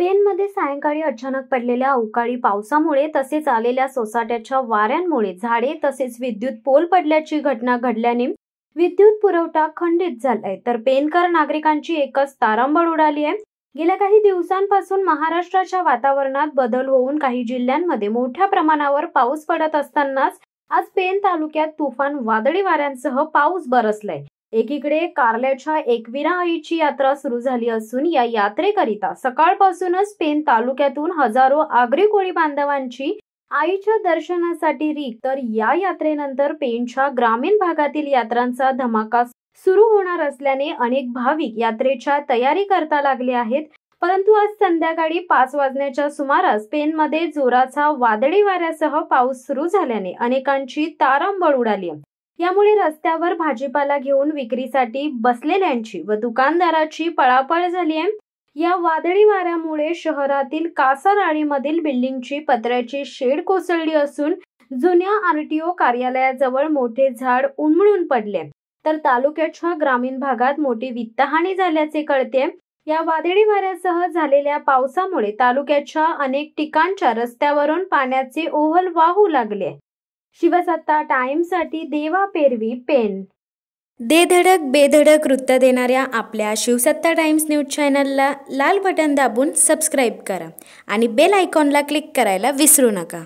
स्पेनमध्ये सायंकाळी अचानक पडलेल्या अवकाळी पावसामुळे तसेच आलेल्या सोसाट्याच्या वाऱ्यांमुळे झाडे तसेच विद्युत पोल पडल्याची घटना घडल्याने विद्युत पुरवठा खंडित झालाय, तर पेनकर नागरिकांची एकच तारांबळ उडाली आहे। गेल्या काही दिवसांपासून महाराष्ट्राच्या वातावरणात बदल होऊन काही जिल्ह्यांमध्ये मोठ्या प्रमाणावर पाऊस पडत असतानाच आज पेन तालुक्यात तुफान वादळी वाऱ्यांसह पाऊस बरसलाय। एकीकडे कारल्याच्या एकविरा आईची यात्रा सुरू झाली असून या यात्रेकरिता सकाळपासूनच पेन तालुक्यातून हजारो आगरी कोळी बांधवांची आईच्या दर्शनासाठी रीत, तर या यात्रेनंतर पेनच्या ग्रामीण भागातील यात्रांचा धमाका सुरू होणार असल्याने अनेक भाविक यात्रेच्या तयारी करता लागले आहेत। परंतु आज संध्याकाळी 5 वाजण्याच्या सुमारास पेनमध्ये जोराचा वादळी वाऱ्यासह पाऊस सुरू झाल्याने अनेकांची तारांबळ उडाली। यामुळे रस्त्यावर भाजीपाला घेऊन विक्रीसाठी बसलेल्यांची व दुकानदाराची पळापळ झाली आहे। या वादळी वाऱ्यामुळे शहरातील कासाराळीमधील बिल्डिंगची पत्र्याची शेड कोसळली असून जुन्या आरटीओ कार्यालयाजवळ मोठे झाड उन्मळून पडले, तर तालुक्याच्या ग्रामीण भागात मोठी वित्तहानी झाल्याचे कळते। या वादळी वाऱ्यासह झालेल्या पावसामुळे तालुक्याच्या अनेक ठिकाणच्या रस्त्यावरून पाण्याचे ओहळ वाहू लागले। शिवसत्ता टाइम्ससाठी देवा पेरवी, पेन। दे धडक बेधडक वृत्त देणाऱ्या आपल्या शिवसत्ता टाइम्स न्यूज चॅनलला लाल बटन दाबून सबस्क्राईब करा आणि बेल आयकॉनला क्लिक करायला विसरू नका।